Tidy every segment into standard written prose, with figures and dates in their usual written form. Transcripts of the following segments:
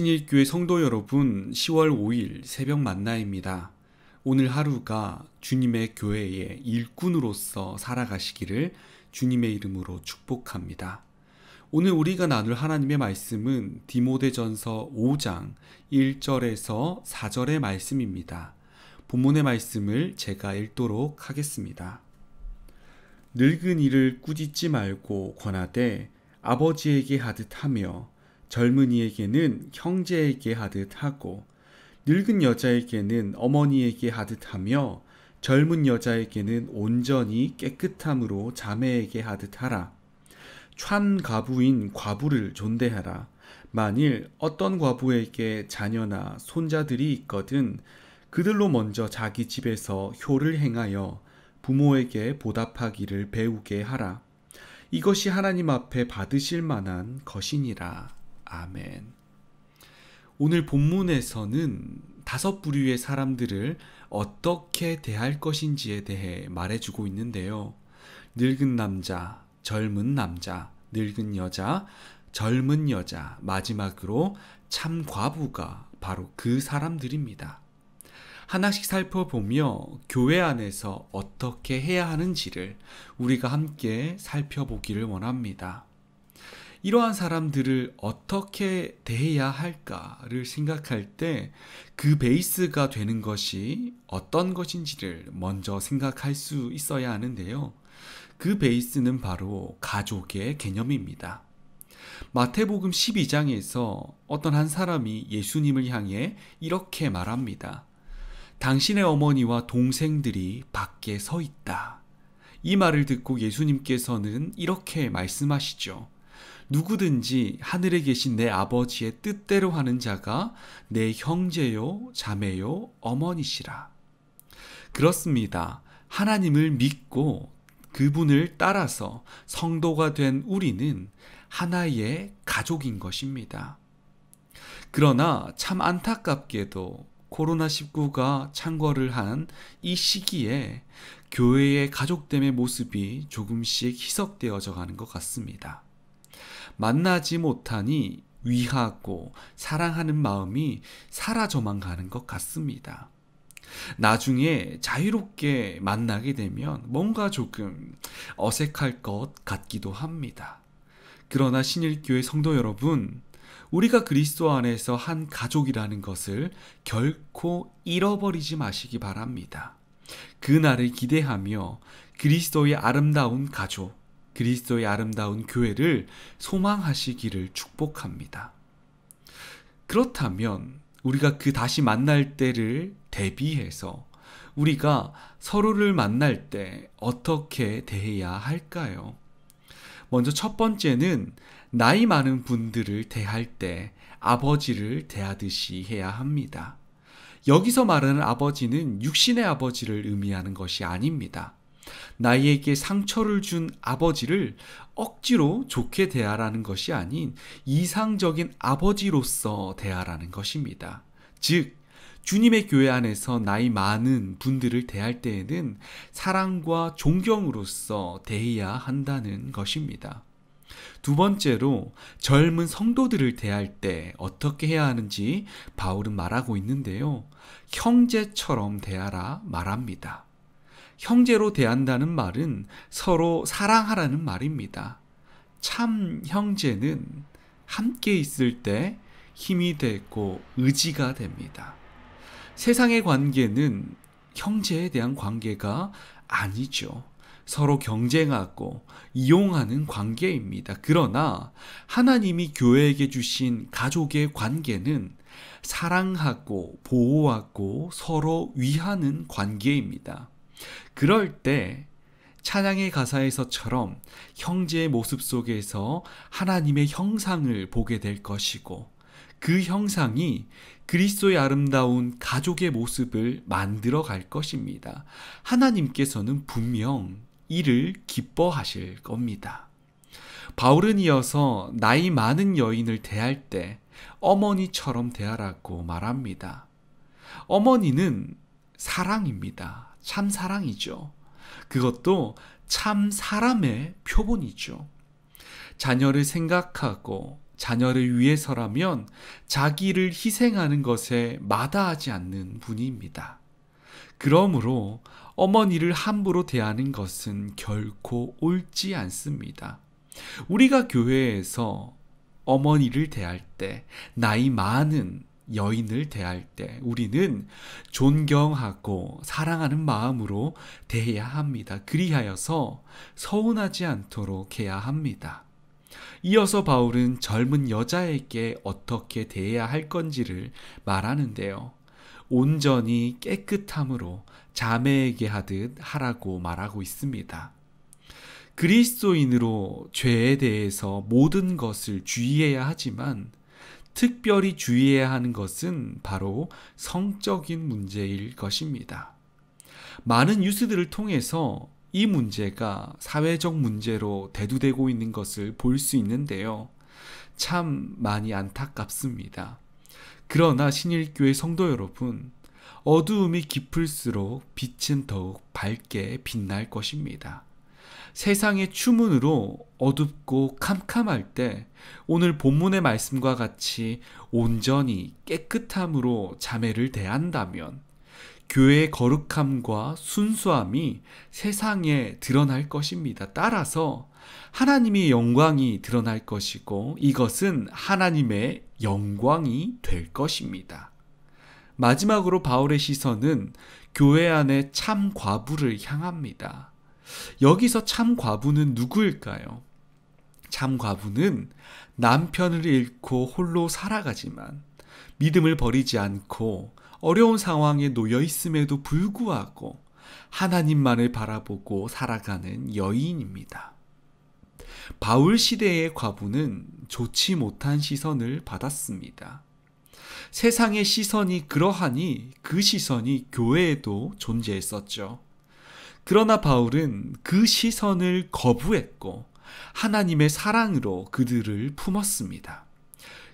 신일교회 성도 여러분, 10월 5일 새벽 만나입니다. 오늘 하루가 주님의 교회의 일꾼으로서 살아가시기를 주님의 이름으로 축복합니다. 오늘 우리가 나눌 하나님의 말씀은 디모데전서 5장 1절에서 4절의 말씀입니다. 본문의 말씀을 제가 읽도록 하겠습니다. 늙은 이를 꾸짖지 말고 권하되 아버지에게 하듯 하며 젊은이에게는 형제에게 하듯 하고 늙은 여자에게는 어머니에게 하듯 하며 젊은 여자에게는 온전히 깨끗함으로 자매에게 하듯 하라. 산 과부인 과부를 존대하라. 만일 어떤 과부에게 자녀나 손자들이 있거든 그들로 먼저 자기 집에서 효를 행하여 부모에게 보답하기를 배우게 하라. 이것이 하나님 앞에 받으실 만한 것이니라. 아멘. 오늘 본문에서는 5부류의 사람들을 어떻게 대할 것인지에 대해 말해주고 있는데요. 늙은 남자, 젊은 남자, 늙은 여자, 젊은 여자, 마지막으로 참 과부가 바로 그 사람들입니다. 하나씩 살펴보며 교회 안에서 어떻게 해야 하는지를 우리가 함께 살펴보기를 원합니다. 이러한 사람들을 어떻게 대해야 할까를 생각할 때 그 베이스가 되는 것이 어떤 것인지를 먼저 생각할 수 있어야 하는데요. 그 베이스는 바로 가족의 개념입니다. 마태복음 12장에서 어떤 한 사람이 예수님을 향해 이렇게 말합니다. 당신의 어머니와 동생들이 밖에 서 있다. 이 말을 듣고 예수님께서는 이렇게 말씀하시죠. 누구든지 하늘에 계신 내 아버지의 뜻대로 하는 자가 내 형제요, 자매요, 어머니시라. 그렇습니다. 하나님을 믿고 그분을 따라서 성도가 된 우리는 하나의 가족인 것입니다. 그러나 참 안타깝게도 코로나19가 창궐을 한 이 시기에 교회의 가족됨의 모습이 조금씩 희석되어져 가는 것 같습니다. 만나지 못하니 위하고 사랑하는 마음이 사라져만 가는 것 같습니다. 나중에 자유롭게 만나게 되면 뭔가 조금 어색할 것 같기도 합니다. 그러나 신일교회 성도 여러분, 우리가 그리스도 안에서 한 가족이라는 것을 결코 잃어버리지 마시기 바랍니다. 그날을 기대하며 그리스도의 아름다운 가족, 그리스도의 아름다운 교회를 소망하시기를 축복합니다. 그렇다면 우리가 그 다시 만날 때를 대비해서 우리가 서로를 만날 때 어떻게 대해야 할까요? 먼저 첫 번째는 나이 많은 분들을 대할 때 아버지를 대하듯이 해야 합니다. 여기서 말하는 아버지는 육신의 아버지를 의미하는 것이 아닙니다. 나에게 상처를 준 아버지를 억지로 좋게 대하라는 것이 아닌 이상적인 아버지로서 대하라는 것입니다. 즉, 주님의 교회 안에서 나이 많은 분들을 대할 때에는 사랑과 존경으로서 대해야 한다는 것입니다. 두 번째로 젊은 성도들을 대할 때 어떻게 해야 하는지 바울은 말하고 있는데요. 형제처럼 대하라 말합니다. 형제로 대한다는 말은 서로 사랑하라는 말입니다. 참 형제는 함께 있을 때 힘이 되고 의지가 됩니다. 세상의 관계는 형제에 대한 관계가 아니죠. 서로 경쟁하고 이용하는 관계입니다. 그러나 하나님이 교회에게 주신 가족의 관계는 사랑하고 보호하고 서로 위하는 관계입니다. 그럴 때 찬양의 가사에서처럼 형제의 모습 속에서 하나님의 형상을 보게 될 것이고 그 형상이 그리스도의 아름다운 가족의 모습을 만들어 갈 것입니다. 하나님께서는 분명 이를 기뻐하실 겁니다. 바울은 이어서 나이 많은 여인을 대할 때 어머니처럼 대하라고 말합니다. 어머니는 사랑입니다. 참 사랑이죠. 그것도 참 사람의 표본이죠. 자녀를 생각하고 자녀를 위해서라면 자기를 희생하는 것에 마다하지 않는 분입니다. 그러므로 어머니를 함부로 대하는 것은 결코 옳지 않습니다. 우리가 교회에서 어머니를 대할 때, 나이 많은 여인을 대할 때 우리는 존경하고 사랑하는 마음으로 대해야 합니다. 그리하여서 서운하지 않도록 해야 합니다. 이어서 바울은 젊은 여자에게 어떻게 대해야 할 건지를 말하는데요. 온전히 깨끗함으로 자매에게 하듯 하라고 말하고 있습니다. 그리스도인으로 죄에 대해서 모든 것을 주의해야 하지만 특별히 주의해야 하는 것은 바로 성적인 문제일 것입니다. 많은 뉴스들을 통해서 이 문제가 사회적 문제로 대두되고 있는 것을 볼 수 있는데요. 참 많이 안타깝습니다. 그러나 신일교회 성도 여러분, 어두움이 깊을수록 빛은 더욱 밝게 빛날 것입니다. 세상의 추문으로 어둡고 캄캄할 때 오늘 본문의 말씀과 같이 온전히 깨끗함으로 자매를 대한다면 교회의 거룩함과 순수함이 세상에 드러날 것입니다. 따라서 하나님의 영광이 드러날 것이고 이것은 하나님의 영광이 될 것입니다. 마지막으로 바울의 시선은 교회 안의 참 과부를 향합니다. 여기서 참 과부는 누구일까요? 참 과부는 남편을 잃고 홀로 살아가지만 믿음을 버리지 않고 어려운 상황에 놓여 있음에도 불구하고 하나님만을 바라보고 살아가는 여인입니다. 바울 시대의 과부는 좋지 못한 시선을 받았습니다. 세상의 시선이 그러하니 그 시선이 교회에도 존재했었죠. 그러나 바울은 그 시선을 거부했고 하나님의 사랑으로 그들을 품었습니다.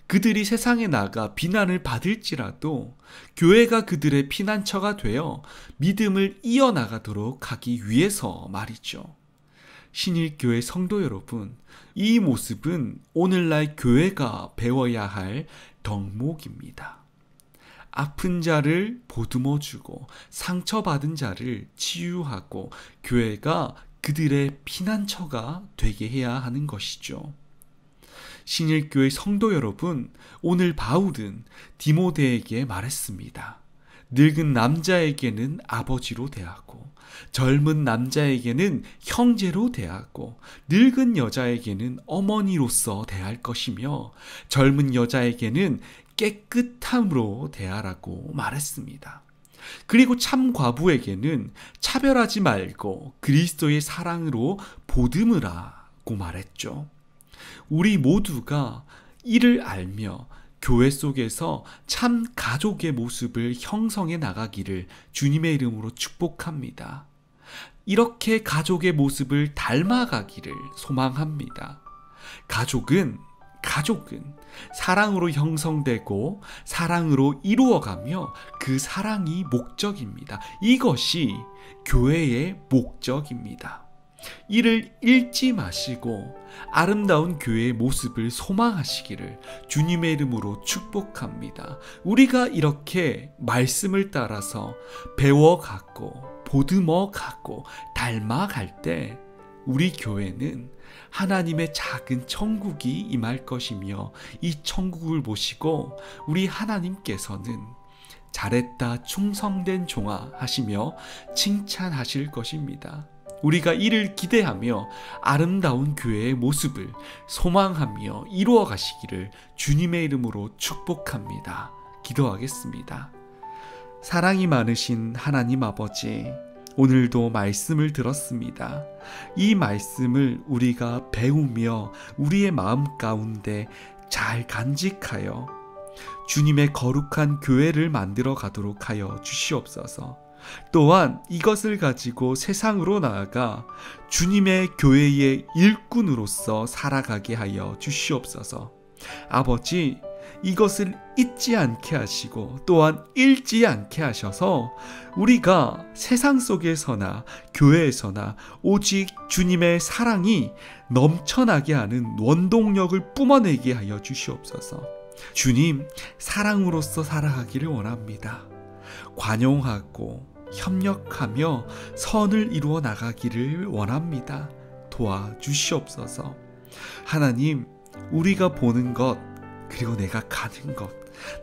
그들이 세상에 나가 비난을 받을지라도 교회가 그들의 피난처가 되어 믿음을 이어나가도록 하기 위해서 말이죠. 신일교회 성도 여러분, 이 모습은 오늘날 교회가 배워야 할 덕목입니다. 아픈 자를 보듬어주고 상처받은 자를 치유하고 교회가 그들의 피난처가 되게 해야 하는 것이죠. 신일교회 성도 여러분, 오늘 바울은 디모데에게 말했습니다. 늙은 남자에게는 아버지로 대하고 젊은 남자에게는 형제로 대하고 늙은 여자에게는 어머니로서 대할 것이며 젊은 여자에게는 깨끗함으로 대하라고 말했습니다. 그리고 참 과부에게는 차별하지 말고 그리스도의 사랑으로 보듬으라고 말했죠. 우리 모두가 이를 알며 교회 속에서 참 가족의 모습을 형성해 나가기를 주님의 이름으로 축복합니다. 이렇게 가족의 모습을 닮아가기를 소망합니다. 가족은 사랑으로 형성되고 사랑으로 이루어가며 그 사랑이 목적입니다. 이것이 교회의 목적입니다. 이를 잃지 마시고 아름다운 교회의 모습을 소망하시기를 주님의 이름으로 축복합니다. 우리가 이렇게 말씀을 따라서 배워가고 보듬어가고 닮아갈 때 우리 교회는 하나님의 작은 천국이 임할 것이며 이 천국을 보시고 우리 하나님께서는 잘했다 충성된 종아 하시며 칭찬하실 것입니다. 우리가 이를 기대하며 아름다운 교회의 모습을 소망하며 이루어 가시기를 주님의 이름으로 축복합니다. 기도하겠습니다. 사랑이 많으신 하나님 아버지, 오늘도 말씀을 들었습니다. 이 말씀을 우리가 배우며 우리의 마음 가운데 잘 간직하여 주님의 거룩한 교회를 만들어 가도록 하여 주시옵소서. 또한 이것을 가지고 세상으로 나아가 주님의 교회의 일꾼으로서 살아가게 하여 주시옵소서. 아버지, 이것을 잊지 않게 하시고 또한 잃지 않게 하셔서 우리가 세상 속에서나 교회에서나 오직 주님의 사랑이 넘쳐나게 하는 원동력을 뿜어내게 하여 주시옵소서. 주님, 사랑으로서 살아가기를 원합니다. 관용하고 협력하며 선을 이루어 나가기를 원합니다. 도와주시옵소서. 하나님, 우리가 보는 것, 그리고 내가 가는 것,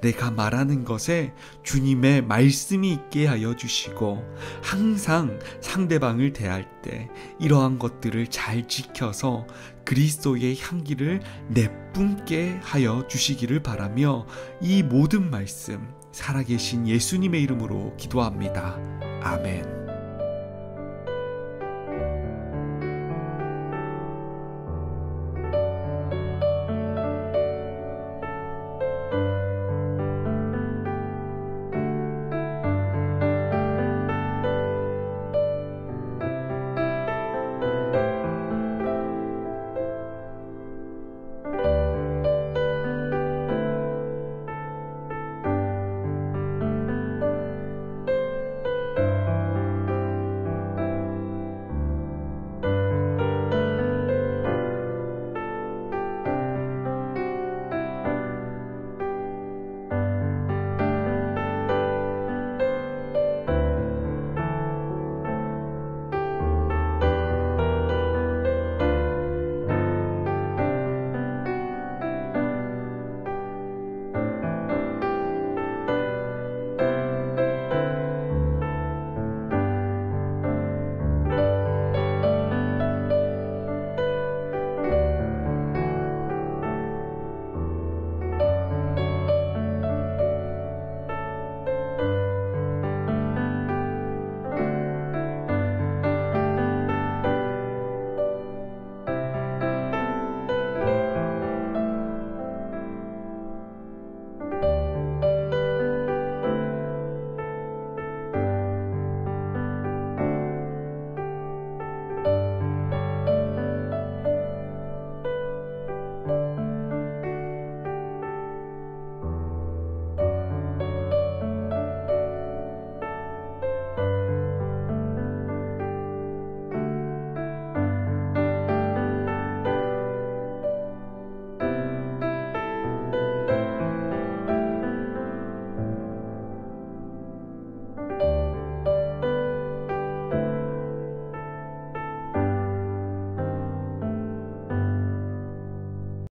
내가 말하는 것에 주님의 말씀이 있게 하여 주시고 항상 상대방을 대할 때 이러한 것들을 잘 지켜서 그리스도의 향기를 내뿜게 하여 주시기를 바라며 이 모든 말씀 살아계신 예수님의 이름으로 기도합니다. 아멘.